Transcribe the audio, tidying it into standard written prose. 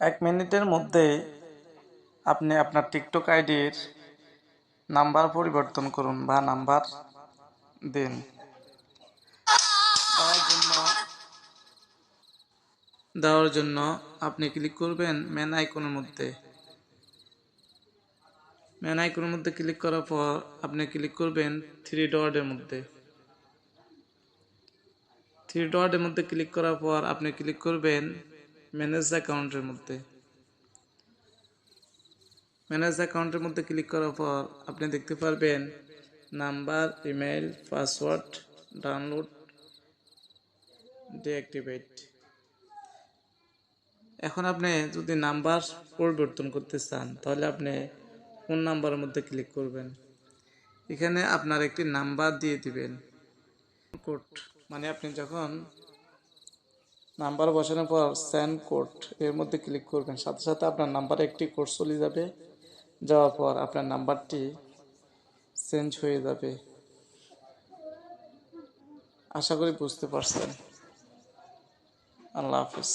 1 মিনিটের মধ্যে আপনি আপনার টিকটক আইডির নাম্বার পরিবর্তন করুন বা নাম্বার দিন। দেওয়ার জন্য আপনি ক্লিক করবেন মেন আইকনের মধ্যে। মেন আইকনের মধ্যে ক্লিক করার পর আপনি ক্লিক করবেন থ্রি ডটের মধ্যে। থ্রি ডটের মধ্যে ক্লিক করার পর আপনি ক্লিক করবেন ম্যানেজ অ্যাকাউন্টের মধ্যে। ম্যানেজ অ্যাকাউন্টের মধ্যে ক্লিক করার পর আপনি দেখতে পারবেন number, email, password, download, deactivate. এখন আপনি যদি নাম্বার পরিবর্তন করতে চান তাহলে আপনি ফোন নাম্বারের মধ্যে ক্লিক করবেন। এখানে আপনার একটি নাম্বার দিয়ে দিবেন কোড, মানে আপনি যখন নাম্বার বসানোর পর সেন্ড কোড এর মধ্যে ক্লিক করবেন, সাথে সাথে আপনার নাম্বারে একটি কোড চলে যাবে। যাওয়ার পর আপনার নাম্বারটি চেঞ্জ হয়ে যাবে। আশা করি বুঝতে পারছেন। আল্লাহ হাফিজ।